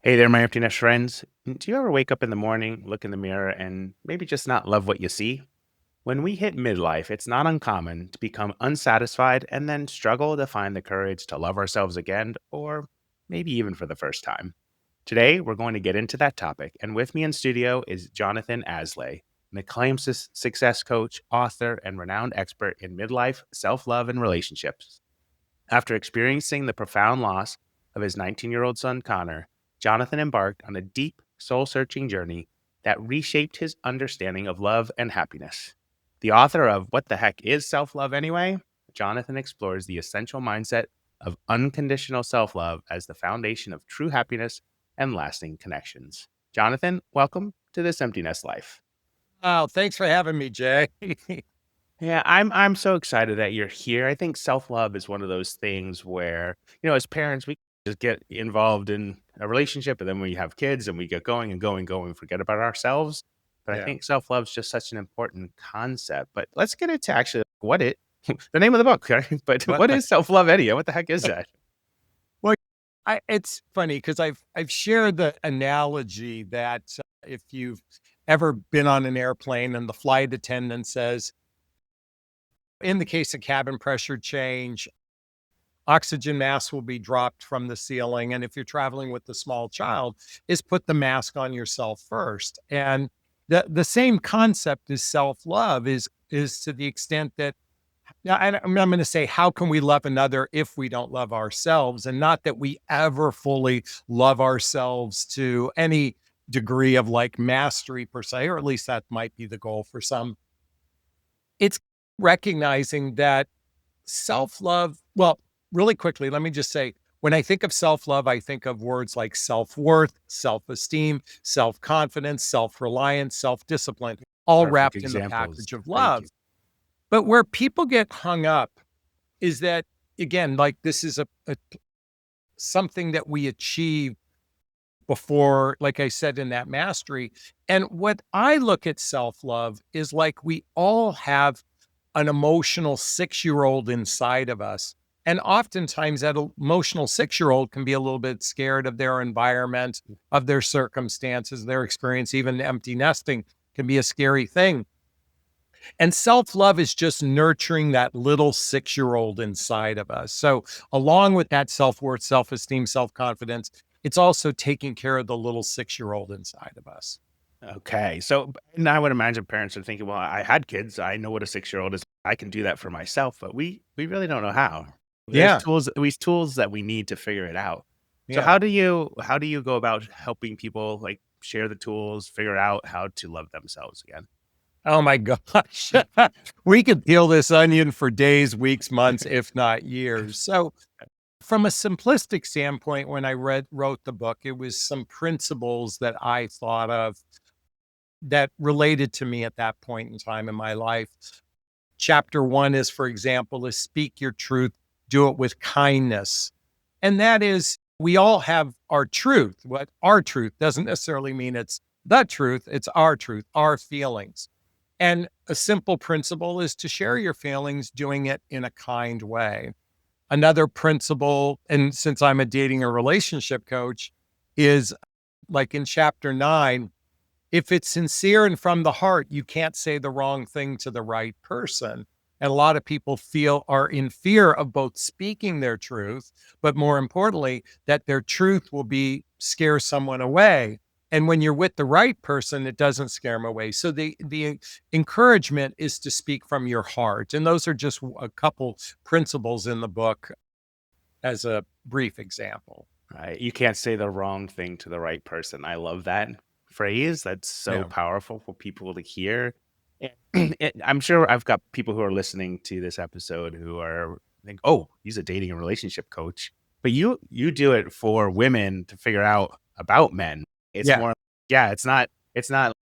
Hey there, my empty nest friends. Do you ever wake up in the morning, look in the mirror, and maybe just not love what you see? When we hit midlife, it's not uncommon to become unsatisfied and then struggle to find the courage to love ourselves again, or maybe even for the first time. Today, we're going to get into that topic, and with me in studio is Jonathan Aslay, an acclaimed success coach, author, and renowned expert in midlife, self love, and relationships. After experiencing the profound loss of his 19-year-old son, Connor, Jonathan embarked on a deep, soul searching journey that reshaped his understanding of love and happiness. The author of What the Heck is Self Love Anyway? Jonathan explores the essential mindset of unconditional self love as the foundation of true happiness and lasting connections. Jonathan, welcome to this empty nest life. Oh, thanks for having me, Jay. Yeah, I'm so excited that you're here. I think self-love is one of those things where, as parents, we just get involved in a relationship, and then we have kids and we get going and going, going, forget about ourselves. But I Yeah. think self-love is just such an important concept. But let's get into actually what it the name of the book, right? But What what is self-love anyway? What the heck is that? well, it's funny because I've shared the analogy that if you've ever been on an airplane and the flight attendant says, in the case of cabin pressure change, oxygen mask will be dropped from the ceiling. And if you're traveling with a small child, is put the mask on yourself first. And the same concept is self-love is to the extent that yeah, I'm going to say, how can we love another if we don't love ourselves? And not that we ever fully love ourselves to any degree of like mastery per se, or at least that might be the goal for some. It's recognizing that self love, well, really quickly, let me just say, when I think of self love, I think of words like self worth, self esteem, self confidence, self reliance, self discipline, all Perfect wrapped in the examples. package of Thank you. love. But where people get hung up is that again, like this is a something that we achieve before, like I said, in that mastery. And what I look at self-love is like we all have an emotional 6-year-old inside of us. And oftentimes that emotional 6-year-old can be a little bit scared of their environment, of their circumstances, their experience, even empty nesting can be a scary thing. And self love is just nurturing that little 6-year-old inside of us. So, along with that self worth, self esteem, self confidence, it's also taking care of the little 6-year-old inside of us. Okay. So, and I would imagine parents are thinking, well, I had kids. I know what a 6-year-old is. I can do that for myself, but we really don't know how. There's Yeah. tools that we need to figure it out. So Yeah. how do you go about helping people like share the tools, figure out how to love themselves again? Oh my gosh. We could peel this onion for days, weeks, months, if not years. So, from a simplistic standpoint, when I wrote the book, it was some principles that I thought of that related to me at that point in time in my life. Chapter 1 is, for example, is speak your truth, do it with kindness. And that is, we all have our truth. What our truth doesn't necessarily mean it's the truth, it's our truth, our feelings. And a simple principle is to share your feelings, doing it in a kind way. Another principle, and since I'm a dating or relationship coach, is like in chapter 9, if it's sincere and from the heart, you can't say the wrong thing to the right person. And a lot of people are in fear of both speaking their truth, but more importantly, that their truth will be scare someone away. And when you're with the right person, it doesn't scare them away. So the encouragement is to speak from your heart. And those are just a couple principles in the book as a brief example. Right? You can't say the wrong thing to the right person. I love that phrase. That's so Yeah. powerful for people to hear. I'm sure I've got people who are listening to this episode who are think, "Oh, he's a dating and relationship coach." But you do it for women to figure out about men. It's Yeah. more, yeah, it's not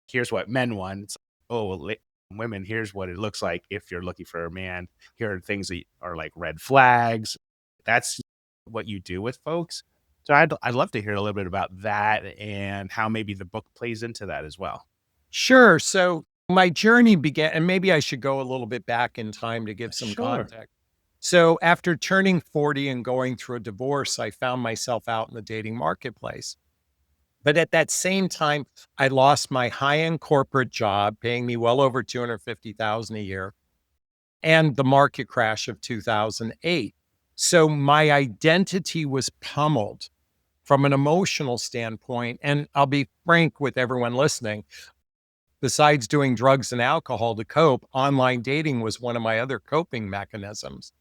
here's what men want. It's oh, well, women, here's what it looks like if you're looking for a man. Here are things that are like red flags. That's what you do with folks. So I'd love to hear a little bit about that and how maybe the book plays into that as well. Sure. So my journey began, and maybe I should go a little bit back in time to give some Sure. context. So after turning 40 and going through a divorce, I found myself out in the dating marketplace. But at that same time, I lost my high-end corporate job, paying me well over 250,000 a year, and the market crash of 2008. So my identity was pummeled from an emotional standpoint. And I'll be frank with everyone listening. Besides doing drugs and alcohol to cope, online dating was one of my other coping mechanisms.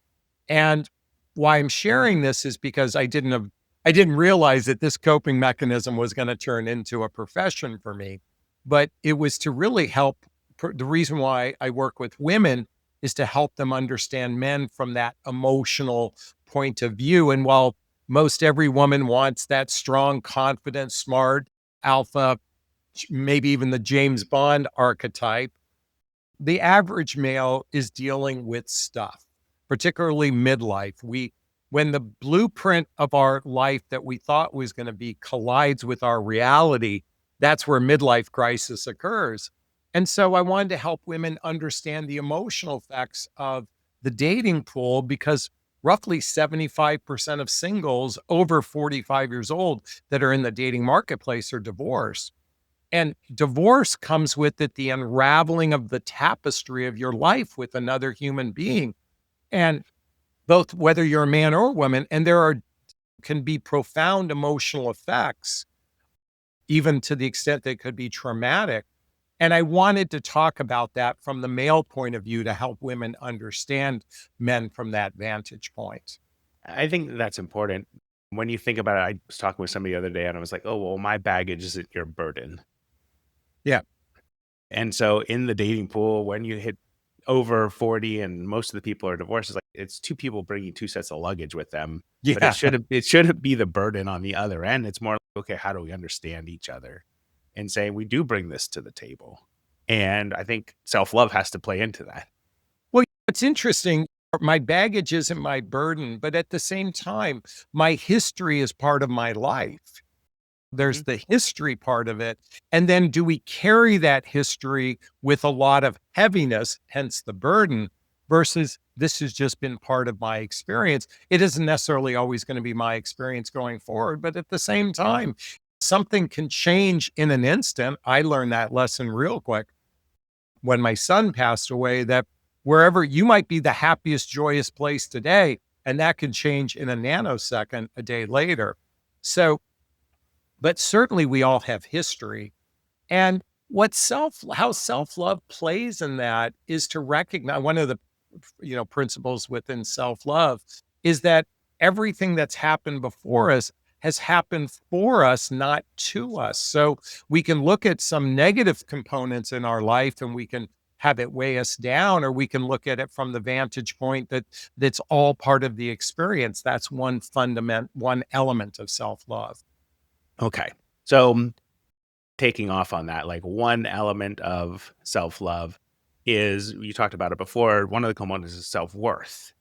And why I'm sharing this is because I didn't realize that this coping mechanism was going to turn into a profession for me, but it was to really help. The reason why I work with women is to help them understand men from that emotional point of view. And while most every woman wants that strong, confident, smart, alpha, maybe even the James Bond archetype, the average male is dealing with stuff, particularly midlife. When the blueprint of our life that we thought was going to be collides with our reality, that's where midlife crisis occurs. And so I wanted to help women understand the emotional effects of the dating pool because roughly 75% of singles over 45 years old that are in the dating marketplace are divorced. And divorce comes with it the unraveling of the tapestry of your life with another human being. And both whether you're a man or a woman, and there are can be profound emotional effects, even to the extent that it could be traumatic. And I wanted to talk about that from the male point of view to help women understand men from that vantage point. I think that's important. When you think about it, I was talking with somebody the other day and I was like, oh, well, my baggage isn't your burden. Yeah. And so in the dating pool, when you hit over 40 and most of the people are divorced, it's two people bringing two sets of luggage with them. But Yeah. it shouldn't be the burden on the other end. It's more like, okay, how do we understand each other and say we do bring this to the table? And I think self-love has to play into that. Well, it's interesting. My baggage isn't my burden, but at the same time, my history is part of my life. There's Mhm. the history part of it. And then do we carry that history with a lot of heaviness, hence the burden, versus this has just been part of my experience. It isn't necessarily always going to be my experience going forward, but at the same time, something can change in an instant. I learned that lesson real quick when my son passed away that wherever you might be the happiest, joyous place today, and that can change in a nanosecond a day later. So, but certainly we all have history. And how self-love plays in that is to recognize one of the principles within self-love is that everything that's happened before us has happened for us, not to us. So we can look at some negative components in our life and we can have it weigh us down, or we can look at it from the vantage point that that's all part of the experience. That's one element of self-love. Okay. So taking off on that, like one element of self-love is you talked about it before. One of the components is self-worth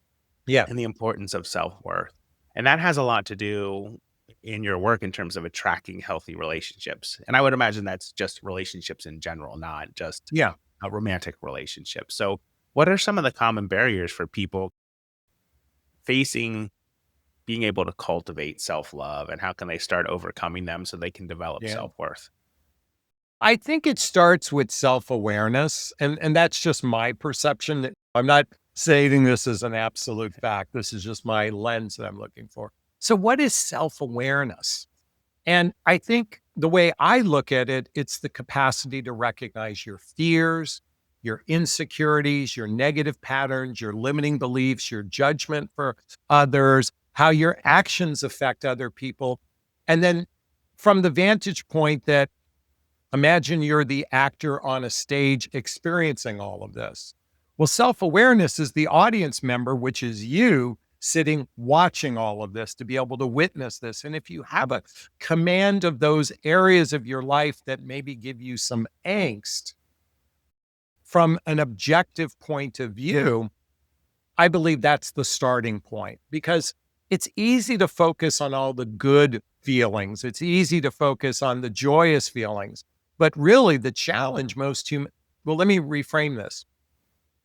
Yeah. and the importance of self-worth. And that has a lot to do in your work in terms of attracting healthy relationships. And I would imagine that's just relationships in general, not just Yeah. a romantic relationship. So, what are some of the common barriers for people facing being able to cultivate self-love, and how can they start overcoming them so they can develop Yeah. self-worth? I think it starts with self-awareness, and that's just my perception. That I'm not stating this as an absolute fact. This is just my lens that I'm looking for. So what is self-awareness? And I think the way I look at it, it's the capacity to recognize your fears, your insecurities, your negative patterns, your limiting beliefs, your judgment for others, how your actions affect other people. And then from the vantage point that imagine you're the actor on a stage experiencing all of this. Well, self awareness is the audience member, which is you sitting watching all of this to be able to witness this. And if you have a command of those areas of your life that maybe give you some angst from an objective point of view, I believe that's the starting point because it's easy to focus on all the good feelings. It's easy to focus on the joyous feelings. But really, the challenge well, let me reframe this.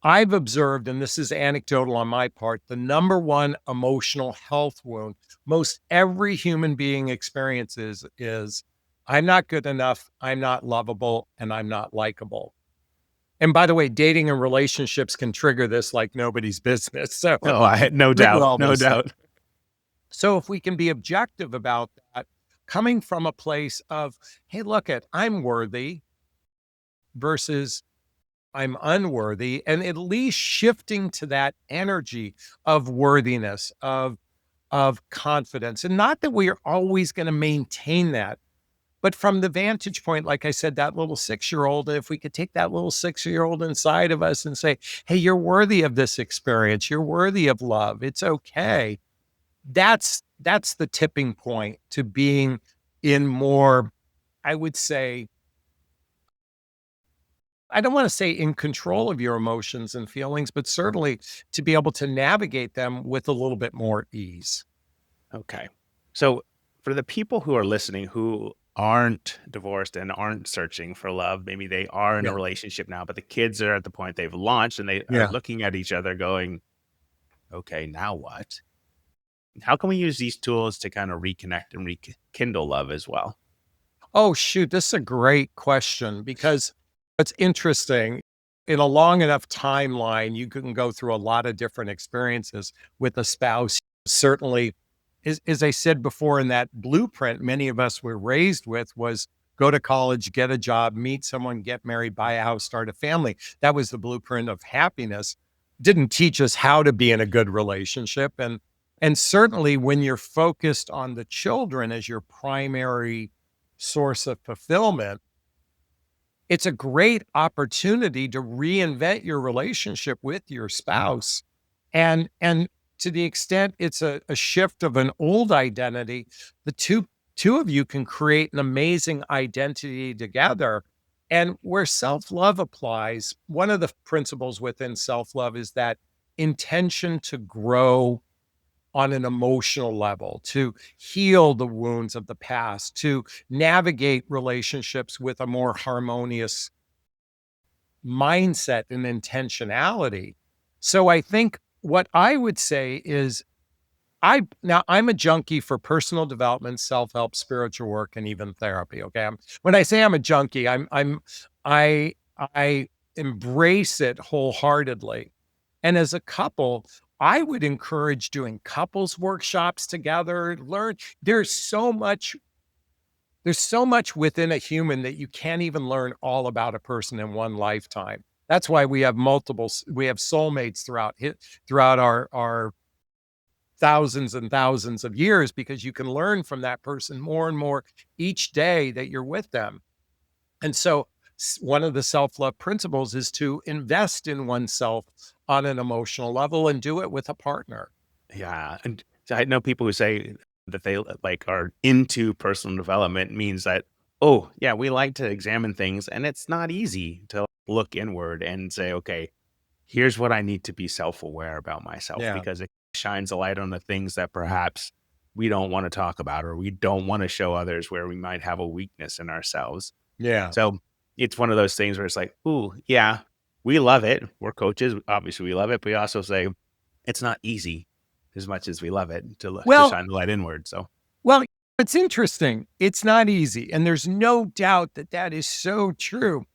I've observed, and this is anecdotal on my part, the number one emotional health wound most every human being experiences is I'm not good enough, I'm not lovable, and I'm not likable. And by the way, dating and relationships can trigger this like nobody's business. So Oh, I had no with doubt, all no those things. doubt. So if we can be objective about that, coming from a place of, hey, look at I'm worthy versus I'm unworthy, and at least shifting to that energy of worthiness, of confidence. And not that we are always going to maintain that, but from the vantage point, like I said, that little 6-year-old, if we could take that little 6-year-old inside of us and say, hey, you're worthy of this experience, you're worthy of love, it's okay. That's the tipping point to being in more, I would say, I don't want to say in control of your emotions and feelings, but certainly to be able to navigate them with a little bit more ease. Okay. So for the people who are listening who aren't divorced and aren't searching for love, maybe they are in a Yeah. relationship now, but the kids are at the point they've launched and they are Yeah. looking at each other going, okay, now what? How can we use these tools to kind of reconnect and rekindle love as well? Oh, shoot. This is a great question because it's interesting. In a long enough timeline, you can go through a lot of different experiences with a spouse. Certainly, as I said before, in that blueprint many of us were raised with was go to college, get a job, meet someone, get married, buy a house, start a family. That was the blueprint of happiness. Didn't teach us how to be in a good relationship. And certainly when you're focused on the children as your primary source of fulfillment, it's a great opportunity to reinvent your relationship with your spouse. And to the extent it's a shift of an old identity, the two of you can create an amazing identity together. And where self-love applies, one of the principles within self-love is that intention to grow on an emotional level, to heal the wounds of the past, to navigate relationships with a more harmonious mindset and intentionality. So I think what I would say is I'm a junkie for personal development, self-help, spiritual work, and even therapy. Okay. When I say I'm a junkie, I embrace it wholeheartedly. And as a couple, I would encourage doing couples workshops together. Learn there's so much within a human that you can't even learn all about a person in one lifetime. That's why we have we have soulmates throughout our thousands and thousands of years, because you can learn from that person more and more each day that you're with them. And so one of the self-love principles is to invest in oneself on an emotional level and do it with a partner. Yeah, and so I know people who say that they like are into personal development means that, oh, yeah, we like to examine things and it's not easy to look inward and say, okay, here's what I need to be self-aware about myself Yeah. because it shines a light on the things that perhaps we don't want to talk about or we don't want to show others where we might have a weakness in ourselves. Yeah. So it's one of those things where it's like, ooh, yeah, we love it. We're coaches. Obviously, we love it. But we also say it's not easy as much as we love it to Well, shine the light inward. So, well, it's interesting. It's not easy. And there's no doubt that that is so true.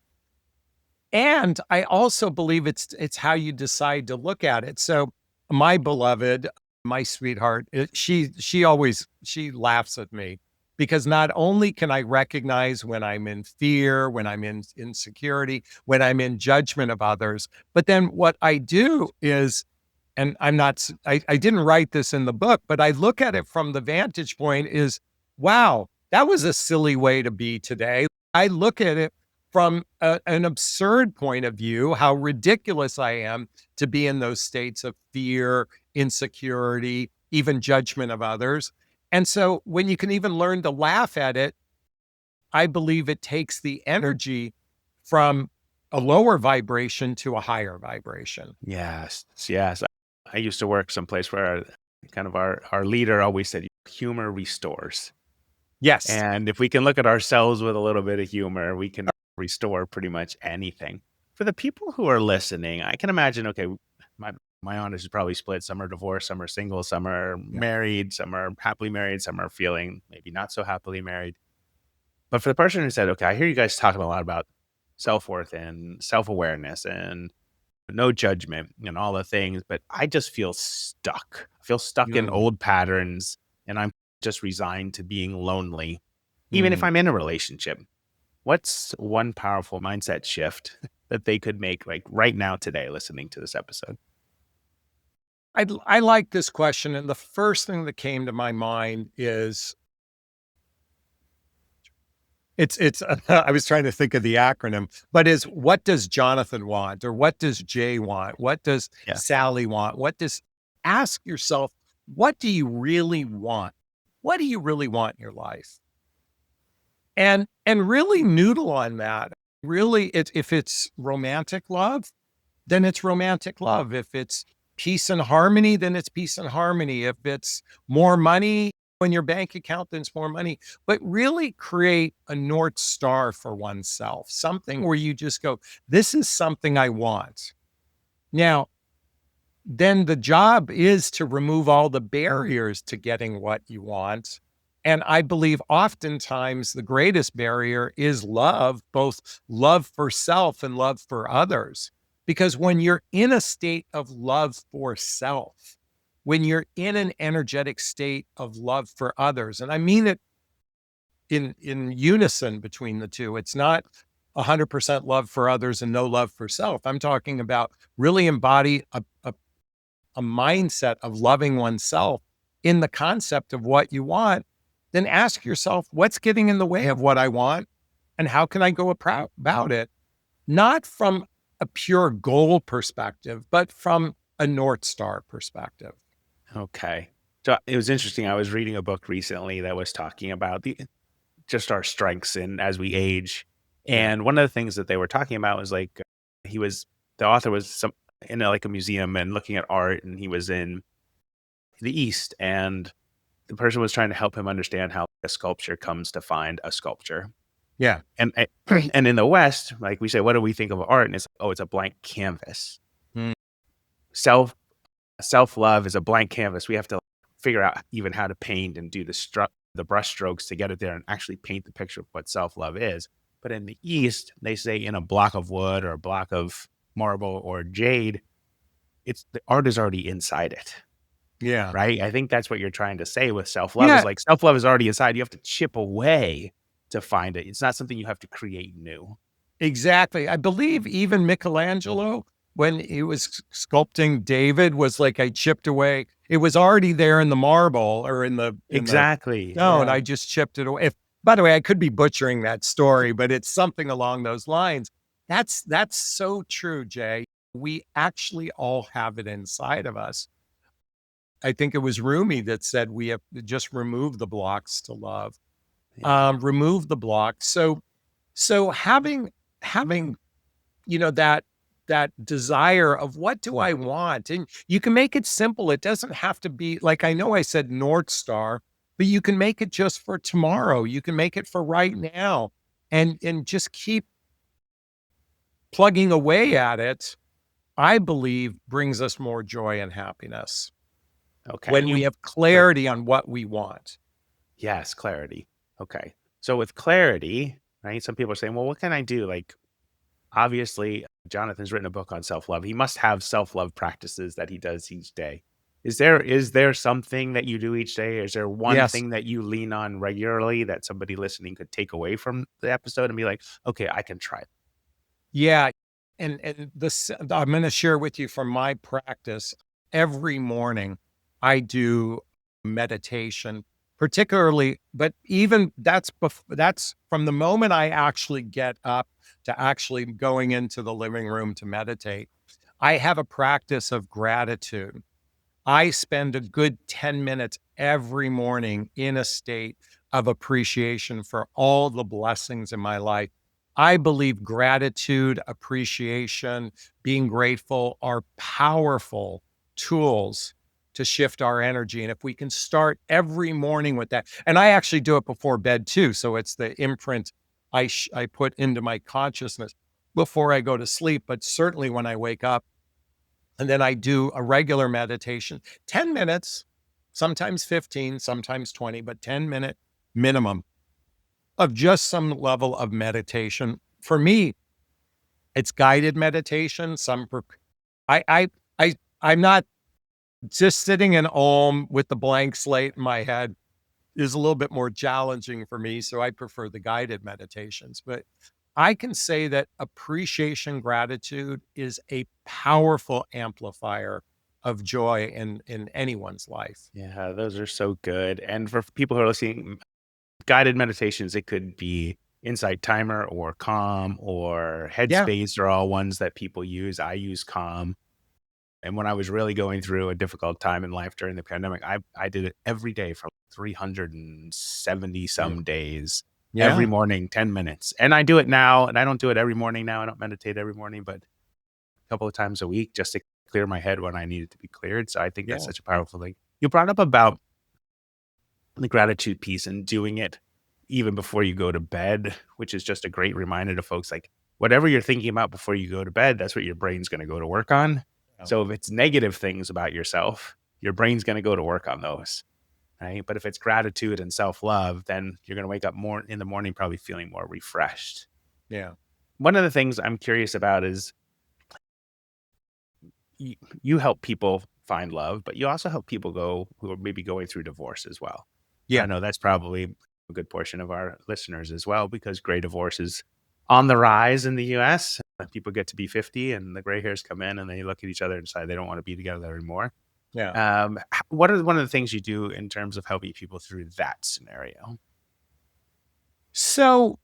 And I also believe it's how you decide to look at it. So my beloved, my sweetheart, she laughs at me because not only can I recognize when I'm in fear, when I'm in insecurity, when I'm in judgment of others, but then what I do is, and I'm not I didn't write this in the book, but I look at it from the vantage point is, wow, that was a silly way to be today. I look at it from an absurd point of view, how ridiculous I am to be in those states of fear, insecurity, even judgment of others. And so when you can even learn to laugh at it, I believe it takes the energy from a lower vibration to a higher vibration. yes, yes. I used to work someplace where kind of our leader always said, humor restores. Yes. And if we can look at ourselves with a little bit of humor, we can restore pretty much anything. For the people who are listening, I can imagine, okay, my my aunt is probably split. Some are divorced, some are single, some are Yeah. married, some are happily married, some are feeling maybe not so happily married. But for the person who said, okay, I hear you guys talking a lot about self worth and self awareness and no judgment and all the things, but I just feel stuck. I feel stuck in Mm, old patterns and I'm just resigned to being lonely, even if mm. I'm in a relationship. What's one powerful mindset shift that they could make like right now today listening to this episode? I like this question, and the first thing that came to my mind is it's I was trying to think of the acronym, but is what does Jonathan want, or what does Jay want? What does Yeah. Sally want? What does Ask yourself, what do you really want? What do you really want in your life? And really noodle on that. Really, it's if it's romantic love, then it's romantic love. If it's peace and harmony, then it's peace and harmony. If it's more money in your bank account, then it's more money. But really create a North Star for oneself, something where you just go, this is something I want. Now, then the job is to remove all the barriers to getting what you want. And I believe oftentimes the greatest barrier is love, both love for self and love for others. Because when you're in a state of love for self, when you're in an energetic state of love for others, and I mean it in unison between the two, it's not 100% love for others and no love for self. I'm talking about really embody a mindset of loving oneself in the concept of what you want, then ask yourself, what's getting in the way of what I want? And how can I go about it? Not from a pure goal perspective, but from a North Star perspective. Okay. So it was interesting. I was reading a book recently that was talking about the just our strengths and as we age. Yeah. And one of the things that they were talking about was like he was the author was some in like a museum and looking at art, and he was in the East, and the person was trying to help him understand how a sculpture comes to find a sculpture. Yeah. And and in the West, like we say, what do we think of art? And it's oh, it's a blank canvas. Mm, Self self love is a blank canvas. We have to figure out even how to paint and do the brush strokes to get it there and actually paint the picture of what self love is. But in the East, they say in a block of wood or a block of marble or jade, it's the art is already inside it. yeah. Right? I think that's what you're trying to say with self-love is Yeah, like self-love is already inside. You have to chip away to find it. It's not something you have to create new. exactly. I believe even Michelangelo, when he was sculpting David, was like, I chipped away. It was already there in the marble or in the Exactly. stone. Yeah. I just chipped it away. If, by the way, I could be butchering that story, but it's something along those lines. That's so true, Jay. We actually all have it inside of us. I think it was Rumi that said we have to just remove the blocks to love. Yeah. Remove the blocks. So having that desire of what do I want? And you can make it simple. It doesn't have to be like, I know I said North Star, but you can make it just for tomorrow. You can make it for right now and just keep plugging away at it. I believe brings us more joy and happiness Okay. when we have Good. clarity on what we want. Yes, clarity. Okay. So with clarity, right? Some people are saying, well, what can I do? Like obviously, Jonathan's written a book on self-love. He must have self-love practices that he does each day. Is there something that you do each day? Is there one Yes. thing that you lean on regularly that somebody listening could take away from the episode and be like, "Okay, I can try." Yeah. And this I'm going to share with you from my practice. Every morning I do meditation, particularly, but even that's from the moment I actually get up to actually going into the living room to meditate. I have a practice of gratitude. I spend a good 10 minutes every morning in a state of appreciation for all the blessings in my life. I believe gratitude, appreciation, being grateful are powerful tools to shift our energy. And if we can start every morning with that, and I actually do it before bed too. So it's the imprint I put into my consciousness before I go to sleep, but certainly when I wake up. And then I do a regular meditation, 10 minutes, sometimes 15, sometimes 20, but 10-minute minimum. of just some level of meditation. For me, it's guided meditation. I, I, I'm not just sitting in Om with the blank slate in my head is a little bit more challenging for me. So I prefer the guided meditations. But I can say that appreciation gratitude is a powerful amplifier of joy in anyone's life. Yeah, those are so good. And for people who are listening, guided meditations, it could be Insight Timer or Calm or Yeah. Headspace are all ones that people use. I use Calm. And when I was really going through a difficult time in life during the pandemic, I did it every day for 370 Yeah. some days, every Yeah. morning, 10 minutes. And I do it now, and I don't do it every morning now. I don't meditate every morning, but a couple of times a week just to clear my head when I need it to be cleared. So I think that's Yeah. such a powerful thing. You brought up about the gratitude piece and doing it even before you go to bed, which is just a great reminder to folks like whatever you're thinking about before you go to bed, that's what your brain's going to go to work on. Yeah. So if it's negative things about yourself, your brain's going to go to work on those. Right. But if it's gratitude and self love, then you're going to wake up more in the morning, probably feeling more refreshed. Yeah. One of the things I'm curious about is you help people find love, but you also help people go who are maybe going through divorce as well. I Yeah. know that's probably a good portion of our listeners as well, because gray divorce is on the rise in the US. People get to be 50 and the gray hairs come in and they look at each other and decide they don't want to be together anymore. Yeah. What are one of the things you do in terms of helping people through that scenario? So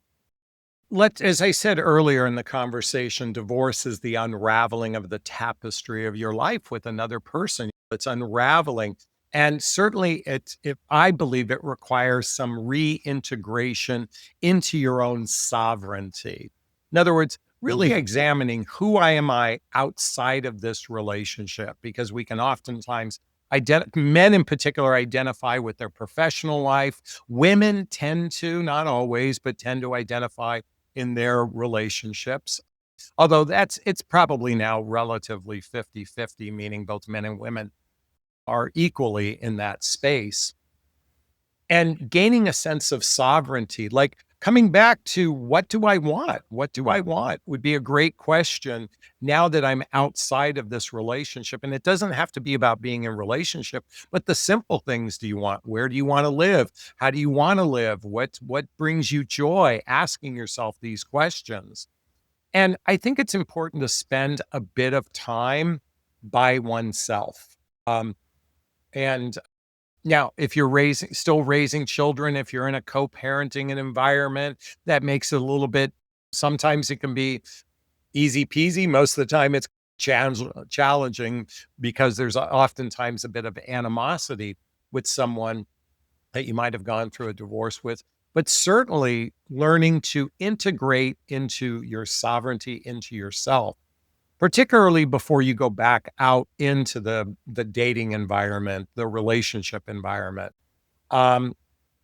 as I said earlier in the conversation, divorce is the unraveling of the tapestry of your life with another person. It's unraveling. And certainly I believe it requires some reintegration into your own sovereignty. In other words, really examining who am I outside of this relationship, because we can oftentimes men in particular identify with their professional life. Women tend to, not always, but tend to identify in their relationships. Although it's probably now relatively 50-50, meaning both men and women are equally in that space. And gaining a sense of sovereignty, like coming back to what do I want? What do I want would be a great question now that I'm outside of this relationship. And it doesn't have to be about being in relationship, but the simple things do you want? Where do you want to live? How do you want to live? What brings you joy? Asking yourself these questions. And I think it's important to spend a bit of time by oneself. Um, and now, if you're still raising children, if you're in a co-parenting environment, that makes it a little bit, sometimes it can be easy peasy. Most of the time it's challenging because there's oftentimes a bit of animosity with someone that you might have gone through a divorce with. But certainly learning to integrate into your sovereignty, into yourself, particularly before you go back out into the dating environment, the relationship environment. Um,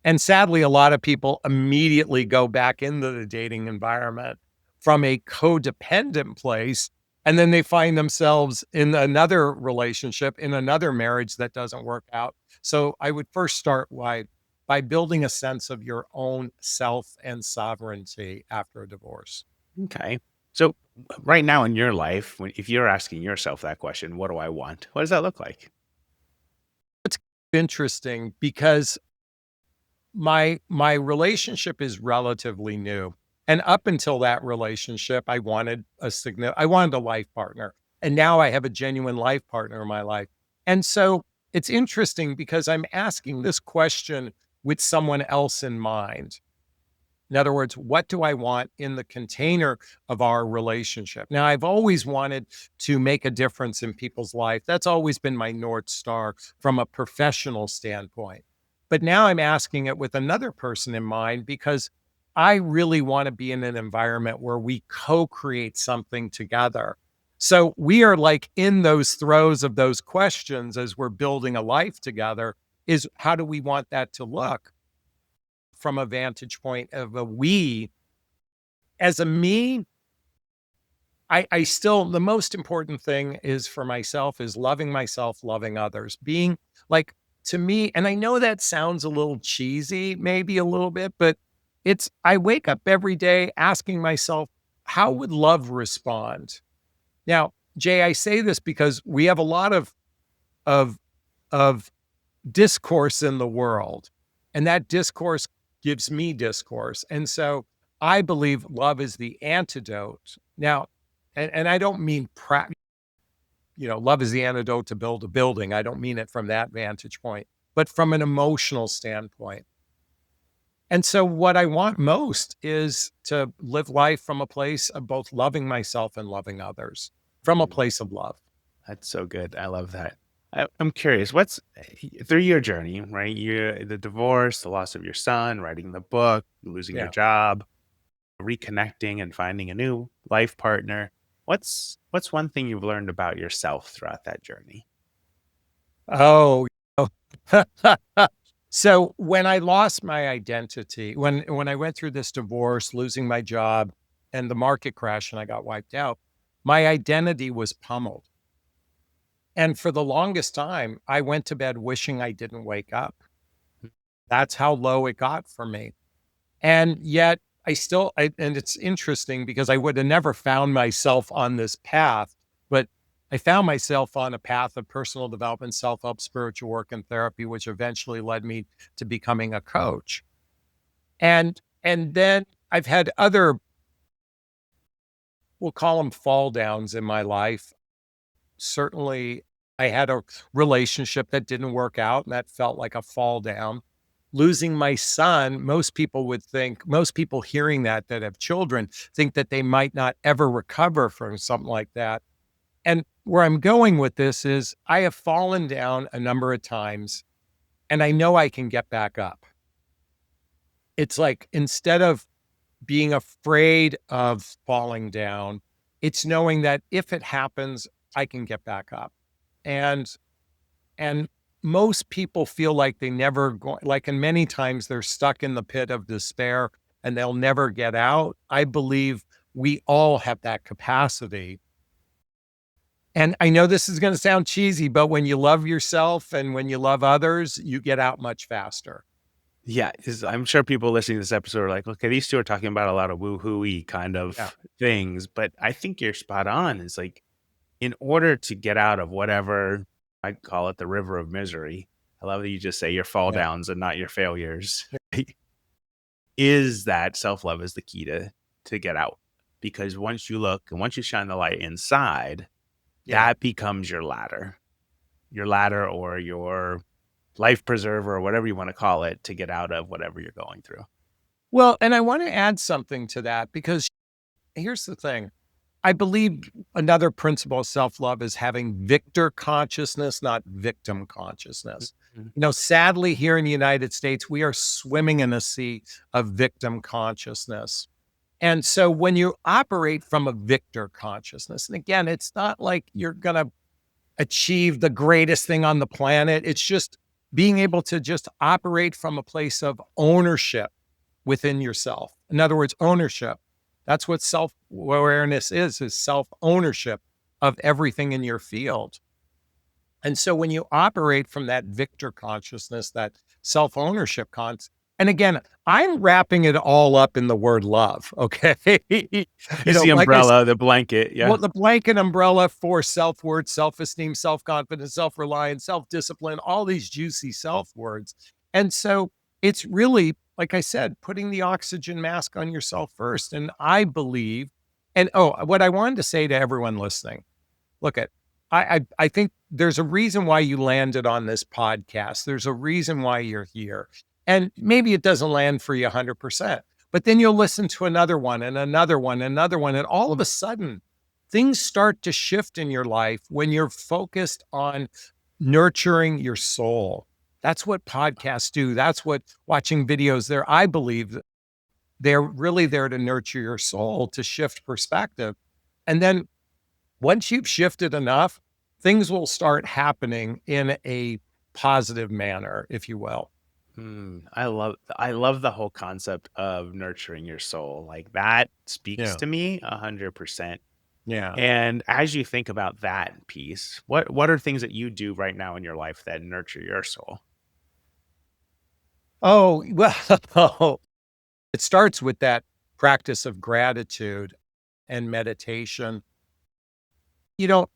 and sadly, a lot of people immediately go back into the dating environment from a codependent place. And then they find themselves in another relationship, in another marriage that doesn't work out. So I would first start by building a sense of your own self and sovereignty after a divorce. Okay. So right now in your life, if you're asking yourself that question, what do I want? What does that look like? It's interesting because my relationship is relatively new. And up until that relationship, I wanted a life partner. And now I have a genuine life partner in my life. And so it's interesting because I'm asking this question with someone else in mind. In other words, what do I want in the container of our relationship? Now, I've always wanted to make a difference in people's life. That's always been my North Star from a professional standpoint. But now I'm asking it with another person in mind because I really want to be in an environment where we co create something together. So we are like in those throes of those questions as we're building a life together is how do we want that to look? From a vantage point of a we. As a me, I still, the most important thing is for myself is loving myself, loving others, being like, to me, and I know that sounds a little cheesy, maybe a little bit, but I wake up every day asking myself, how would love respond? Now, Jay, I say this because we have a lot of of discourse in the world, and that discourse gives me discourse. And so I believe love is the antidote. Now, and I don't mean love is the antidote to build a building. I don't mean it from that vantage point, but from an emotional standpoint. And so what I want most is to live life from a place of both loving myself and loving others, from a Mm, place of love. that's so good. I love that. I'm curious, what's through your journey, right? You the divorce, the loss of your son, writing the book, losing your Yeah. job, reconnecting and finding a new life partner. What's one thing you've learned about yourself throughout that journey? Oh, oh. So when I lost my identity, when I went through this divorce, losing my job and the market crash and I got wiped out, my identity was pummeled. And for the longest time, I went to bed wishing I didn't wake up. That's how low it got for me. And yet and it's interesting because I would have never found myself on this path, but I found myself on a path of personal development, self-help, spiritual work, and therapy, which eventually led me to becoming a coach. And then I've had other, we'll call them fall downs in my life. Certainly, I had a relationship that didn't work out, and that felt like a fall down. Losing my son, most people hearing that have children, think that they might not ever recover from something like that. And where I'm going with this is I have fallen down a number of times, and I know I can get back up. It's like instead of being afraid of falling down, it's knowing that if it happens, I can get back up. And and most people feel like they never go like, and many times they're stuck in the pit of despair and they'll never get out. I believe we all have that capacity. And I know this is gonna sound cheesy, but when you love yourself and when you love others, you get out much faster. Yeah, 'cause I'm sure people listening to this episode are like, "Okay, these 2 are talking about a lot of woo-hoo-y kind Yeah, of things," but I think you're spot on. It's like, in order to get out of whatever I call it the river of misery, I love that you just say your fall yeah, downs and not your failures, is that self-love is the key to get out. Because once you look and once you shine the light inside, yeah. that becomes your ladder or your life preserver or whatever you wanna call it to get out of whatever you're going through. Well, and I wanna add something to that because here's the thing. I believe another principle of self-love is having victor consciousness, not victim consciousness. Mhm. Sadly, here in the United States, we are swimming in a sea of victim consciousness. And so when you operate from a victor consciousness, and again, it's not like you're going to achieve the greatest thing on the planet. It's just being able to just operate from a place of ownership within yourself. In other words, ownership. That's what self-awareness is self-ownership of everything in your field. And so when you operate from that victor consciousness, that self-ownership and again, I'm wrapping it all up in the word love, okay? Use the Like I umbrella, the blanket, yeah. well, the blanket umbrella for self-worth, self-esteem, self-confidence, self-reliance, self-discipline, all these juicy self words. And so it's really, like I said, putting the oxygen mask on yourself first. And I believe, and oh, what I wanted to say to everyone listening, look at, I think there's a reason why you landed on this podcast. There's a reason why you're here. And maybe it doesn't land for you 100%, but then you'll listen to another one and another one, another one. And all of a sudden, things start to shift in your life when you're focused on nurturing your soul. That's what podcasts do. That's what watching videos there. I believe they're really there to nurture your soul, to shift perspective. And then once you've shifted enough, things will start happening in a positive manner, if you will. I love the whole concept of nurturing your soul, like, that speaks Yeah. to me 100%. Yeah. And as you think about that piece, what are things that you do right now in your life that nurture your soul? Oh, well, it starts with that practice of gratitude and meditation. You know,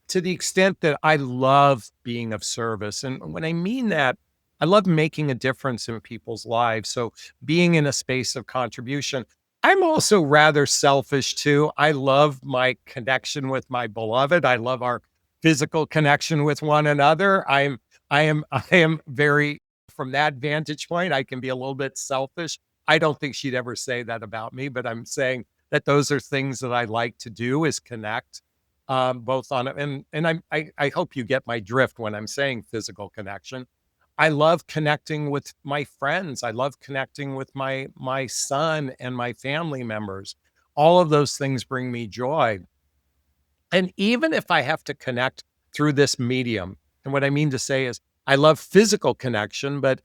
to the extent that I love being of service. And when I mean that, I love making a difference in people's lives. So being in a space of contribution. I'm also rather selfish too. I love my connection with my beloved. I love our physical connection with one another. I am very, from that vantage point, I can be a little bit selfish. I don't think she'd ever say that about me, but I'm saying that those are things that I like to do is connect both on I hope you get my drift when I'm saying physical connection. I love connecting with my friends. I love connecting with my son and my family members. All of those things bring me joy. And even if I have to connect through this medium, and what I mean to say is I love physical connection, but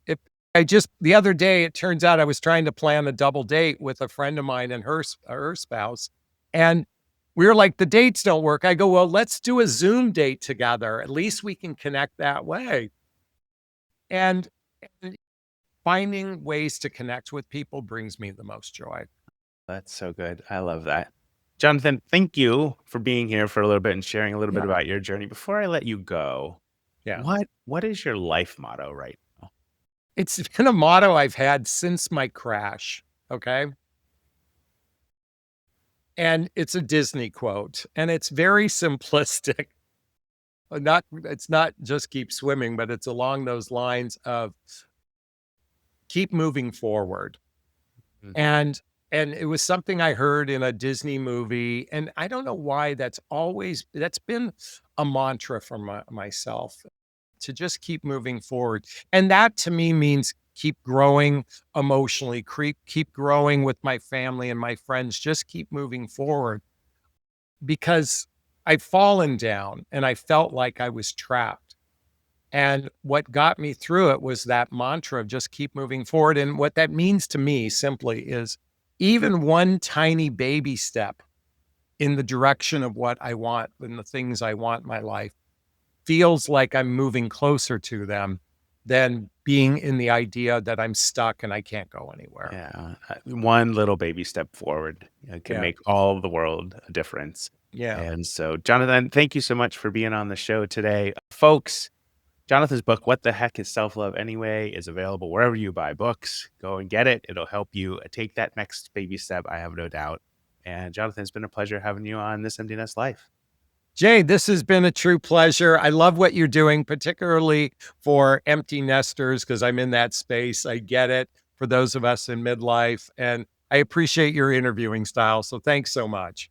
if I just the other day, it turns out I was trying to plan a double date with a friend of mine and her spouse, and we were like, "The dates don't work." I go, "Well, let's do a Zoom date together. At least we can connect that way." And and finding ways to connect with people brings me the most joy. That's so good. I love that. Jonathan, thank you for being here for a little bit and sharing a little bit Yeah, about your journey. Before I let you go, yeah. what is your life motto right now? It's been a motto I've had since my crash, okay? And it's a Disney quote, and it's very simplistic. Not it's not just keep swimming, but it's along those lines of keep moving forward. Mm, And it was something I heard in a Disney movie, and I don't know why that's been a mantra for myself to just keep moving forward. And that to me means keep growing emotionally, keep growing with my family and my friends, just keep moving forward because I've fallen down and I felt like I was trapped. And what got me through it was that mantra of just keep moving forward. And what that means to me simply is even one tiny baby step in the direction of what I want and the things I want in my life feels like I'm moving closer to them than being in the idea that I'm stuck and I can't go anywhere. yeah, one little baby step forward can Yeah. make all the world a difference. Yeah. And so, Jonathan, thank you so much for being on the show today. Folks, Jonathan's book, What the Heck is Self Love Anyway, is available wherever you buy books. Go and get it. It'll help you take that next baby step, I have no doubt. And Jonathan, it's been a pleasure having you on This Emptiness Life. Jay, this has been a true pleasure. I love what you're doing, particularly for empty nesters, because I'm in that space. I get it for those of us in midlife. And I appreciate your interviewing style. So thanks so much.